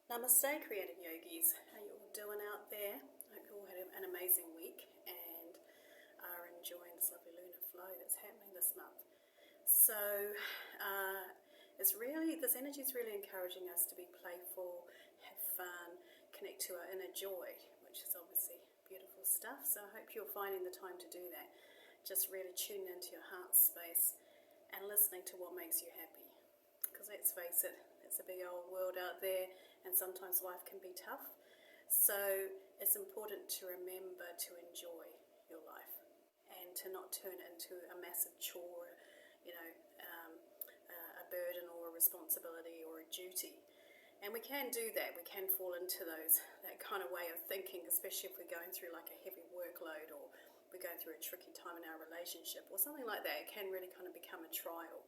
Namaste, creative yogis. How you all doing out there? I hope you all had an amazing week and are enjoying this lovely lunar flow that's happening this month. So this energy is really encouraging us to be playful, have fun, connect to our inner joy, which is obviously beautiful stuff. So I hope you're finding the time to do that. Just really tuning into your heart space and listening to what makes you happy. Because let's face it, it's a big old world out there and sometimes life can be tough. So it's important to remember to enjoy your life and to not turn it into a massive chore, a burden or a responsibility or a duty. And we can do that. We can fall into that kind of way of thinking, especially if we're going through like a heavy workload or we're going through a tricky time in our relationship or something like that. It can really kind of become a trial.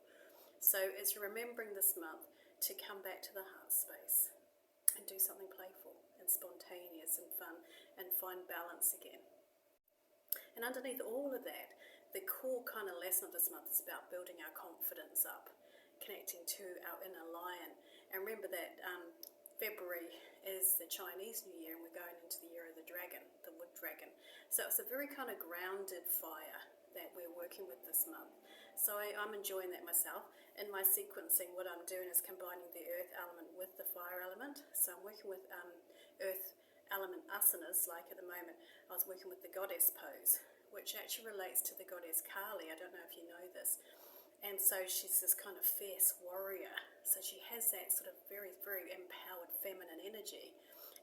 So it's remembering this month to come back to the heart space and do something playful and spontaneous and fun and find balance again. And underneath all of that, the core kind of lesson of this month is about building our confidence up, connecting to our inner lion. And remember that February is the Chinese New Year and we're going into the year of the dragon, the wood dragon. So it's a very kind of grounded fire that we're working with this month. So I'm enjoying that myself. In my sequencing, what I'm doing is combining the earth element with the fire element. So I'm working with earth element asanas, like at the moment I was working with the goddess pose, which actually relates to the goddess Kali. I don't know if you know this. And so she's this kind of fierce warrior. So she has that sort of very, very empowered feminine energy.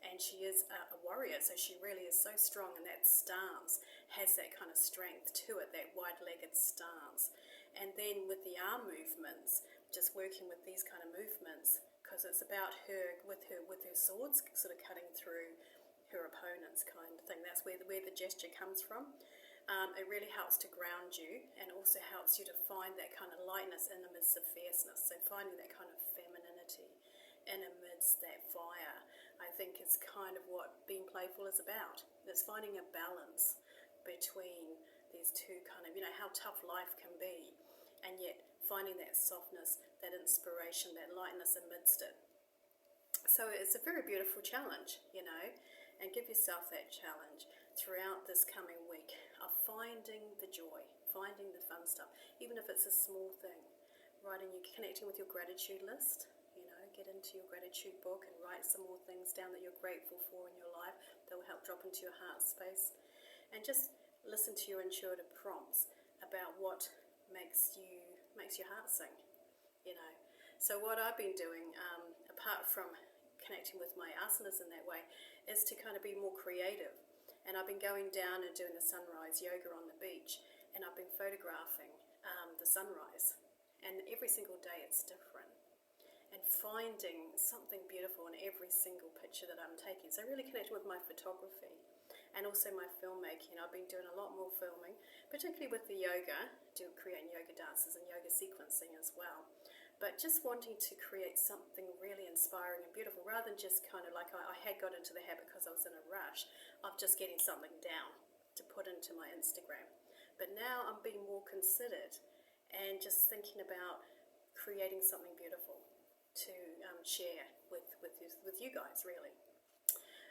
And she is a warrior, so she really is so strong, and that stance has that kind of strength to it, that wide-legged stance. And then with the arm movements, just working with these kind of movements, because it's about her with her swords sort of cutting through her opponents kind of thing. That's where the gesture comes from. It really helps to ground you and also helps you to find that kind of lightness in the midst of fierceness. So finding that kind of femininity in amidst that fire, I think is kind of what being playful is about. It's finding a balance between these two kind of, how tough life can be, and yet finding that softness, that inspiration, that lightness amidst it. So it's a very beautiful challenge, and give yourself that challenge throughout this coming week of finding the joy, finding the fun stuff, even if it's a small thing. Connecting with your gratitude list, get into your gratitude book and write some more things down that you're grateful for in your life that will help drop into your heart space. And just listen to your intuitive prompts about what makes your heart sing, So what I've been doing, apart from connecting with my asanas in that way, is to kind of be more creative. And I've been going down and doing the sunrise yoga on the beach, and I've been photographing the sunrise. And every single day it's different. And finding something beautiful in every single picture that I'm taking. So really connected with my photography and also my filmmaking. I've been doing a lot more filming, particularly with the yoga, creating yoga dances and yoga sequencing as well. But just wanting to create something really inspiring and beautiful, rather than just kind of like I had got into the habit because I was in a rush of just getting something down to put into my Instagram. But now I'm being more considered and just thinking about creating something beautiful to share with you guys, really.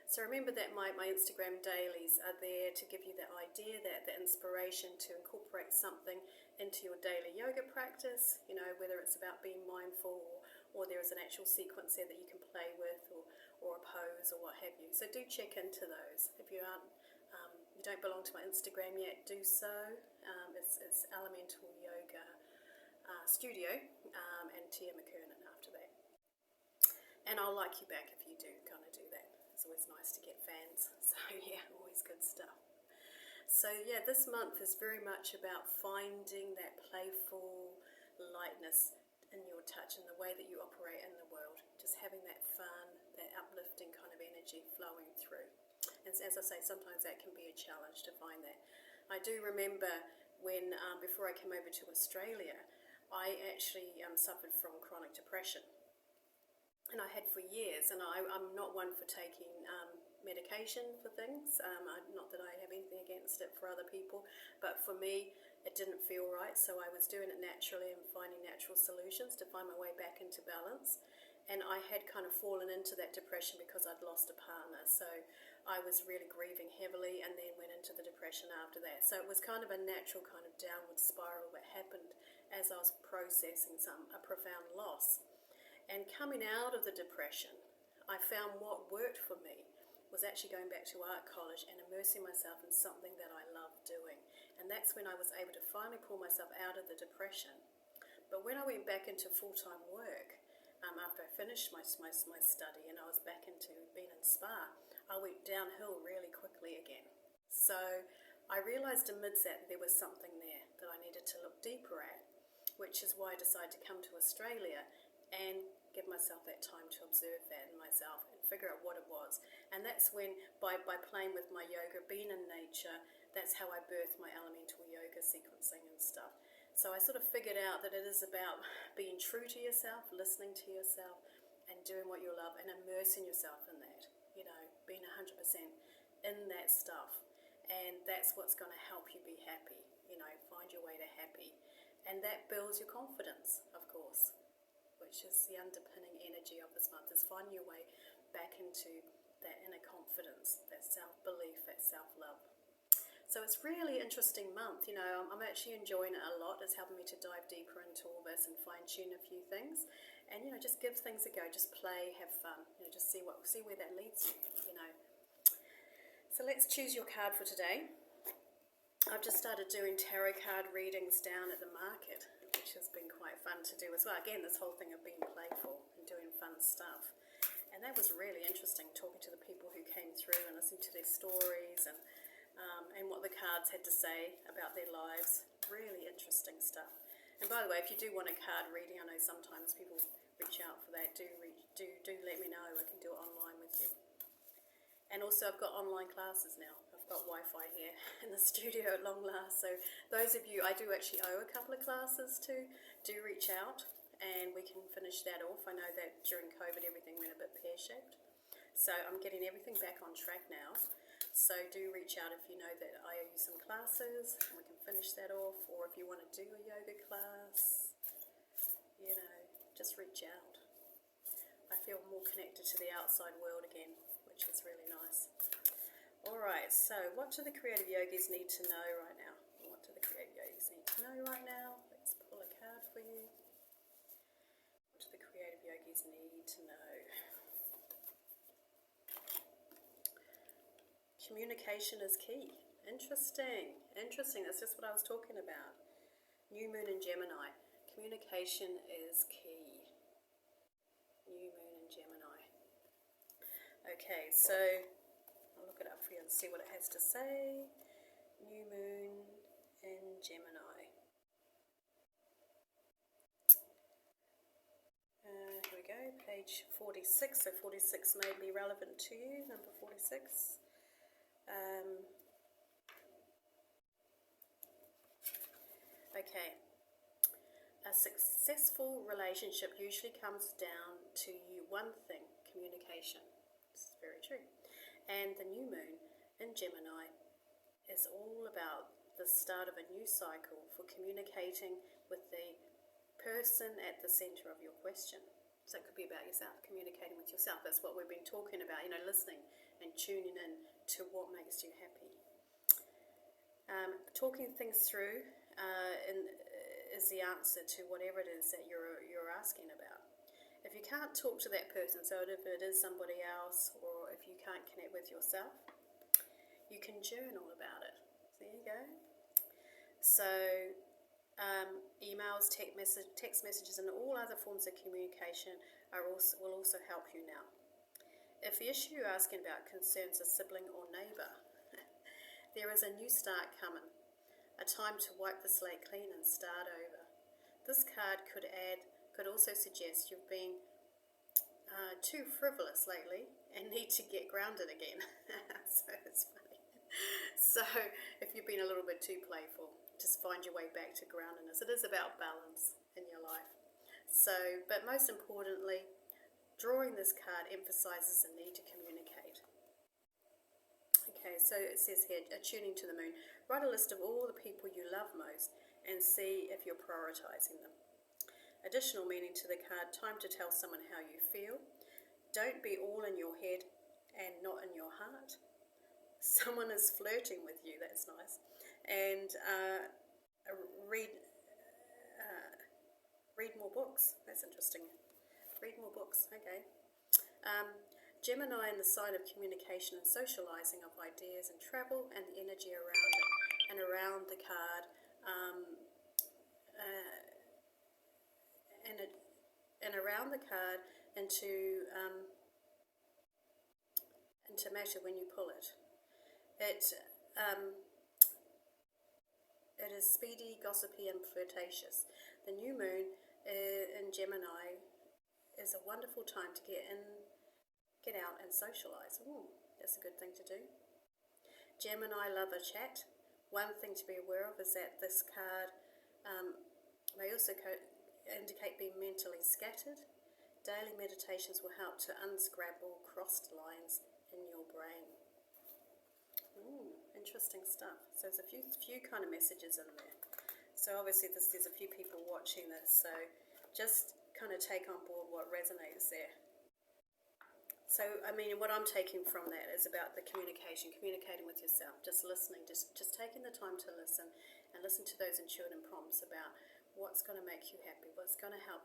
So remember that my Instagram dailies are there to give you that idea, that inspiration to incorporate something into your daily yoga practice, whether it's about being mindful or there is an actual sequence there that you can play with or a pose or what have you. So do check into those. If you don't belong to my Instagram yet, do so. It's Elemental Yoga Studio and Tia McKernan after that. And I'll like you back if you do kind of do that. It's always nice to get fans. So yeah, always good stuff. So yeah, this month is very much about finding that playful lightness in your touch and the way that you operate in the world. Just having that fun, that uplifting kind of energy flowing through. And as I say, sometimes that can be a challenge to find that. I do remember when, before I came over to Australia, I actually suffered from chronic depression. And I had for years, and I'm not one for taking medication for things. Not that I have anything against it for other people, but for me, it didn't feel right. So I was doing it naturally and finding natural solutions to find my way back into balance. And I had kind of fallen into that depression because I'd lost a partner. So I was really grieving heavily and then went into the depression after that. So it was kind of a natural kind of downward spiral that happened as I was processing a profound loss. And coming out of the depression, I found what worked for me was actually going back to art college and immersing myself in something that I loved doing. And that's when I was able to finally pull myself out of the depression. But when I went back into full-time work, after I finished my study and I was back into being in spa, I went downhill really quickly again. So I realised amidst that there was something there that I needed to look deeper at, which is why I decided to come to Australia and give myself that time to observe that in myself and figure out what it was. And that's when, by playing with my yoga, being in nature, that's how I birthed my elemental yoga sequencing and stuff. So I sort of figured out that it is about being true to yourself, listening to yourself, and doing what you love, and immersing yourself in that, being 100% in that stuff. And that's what's going to help you be happy, find your way to happy. And that builds your confidence, of course, which is the underpinning energy of this month, is finding your way back into that inner confidence, that self-belief, that self-love. So it's really interesting month, I'm actually enjoying it a lot. It's helping me to dive deeper into all this and fine-tune a few things. And, just give things a go, just play, have fun, just see where that leads you, So let's choose your card for today. I've just started doing tarot card readings down at the market, which has been quite fun to do as well. Again, this whole thing of being playful and doing fun stuff. And that was really interesting, talking to the people who came through and listening to their stories and what the cards had to say about their lives. Really interesting stuff. And by the way, if you do want a card reading, I know sometimes people reach out for that. Do let me know. I can do it online with you. And also I've got online classes now. I've got Wi-Fi here in the studio at long last. So those of you, I do actually owe a couple of classes to, do reach out and we can finish that off. I know that during COVID everything went a bit pear-shaped. So I'm getting everything back on track now. So do reach out if you know that I owe you some classes and we can finish that off, or if you want to do a yoga class, just reach out. I feel more connected to the outside world again, which is really nice. Alright, so what do the creative yogis need to know right now? What do the creative yogis need to know right now? Let's pull a card for you. What do the creative yogis need to know? Communication is key. Interesting. That's just what I was talking about. New moon in Gemini. Communication is key. New moon in Gemini. Okay, so I'll look it up for you and see what it has to say. New moon in Gemini. Here we go, page 46. So 46 may be relevant to you, number 46. Okay, a successful relationship usually comes down to one thing, communication. This is very true. And the new moon in Gemini is all about the start of a new cycle for communicating with the person at the center of your question. So it could be about yourself, communicating with yourself. That's what we've been talking about, listening and tuning in to what makes you happy. Talking things through is the answer to whatever it is that you're asking about. If you can't talk to that person, so if it is somebody else, or if you can't connect with yourself, you can journal about it. There you go. So emails, text messages, and all other forms of communication will also help you now. If the issue you're asking about concerns a sibling or neighbour, there is a new start coming, a time to wipe the slate clean and start over. This card could also suggest you've been too frivolous lately and need to get grounded again. So it's funny. So if you've been a little bit too playful, just find your way back to groundedness. It is about balance in your life. So, but most importantly, drawing this card emphasizes the need to communicate. Okay, so it says here, attuning to the moon. Write a list of all the people you love most and see if you're prioritizing them. Additional meaning to the card, time to tell someone how you feel. Don't be all in your head and not in your heart. Someone is flirting with you, that's nice. And read more books, that's interesting. Read more books, okay. Gemini in the sign of communication and socializing of ideas and travel and the energy around it and around the card. And around the card into matter when you pull it. It is speedy, gossipy, and flirtatious. The new moon in Gemini is a wonderful time to get out and socialize. Ooh, that's a good thing to do. Gemini love a chat. One thing to be aware of is that this card may also indicate being mentally scattered. Daily meditations will help to unscramble crossed lines in your brain. Interesting stuff. So there's a few kind of messages in there. So obviously there's a few people watching this, so just kind of take on board what resonates there. So, I mean, what I'm taking from that is about the communicating with yourself, just listening, just taking the time to listen and listen to those intuitive prompts about what's going to make you happy, what's going to help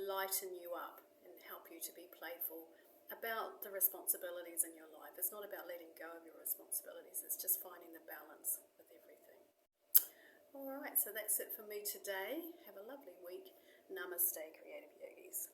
lighten you up and help you to be playful about the responsibilities in your life. It's not about letting go of your responsibilities, it's just finding the balance with everything. Alright, so that's it for me today. Have a lovely week. Namaste, Creative Yogis.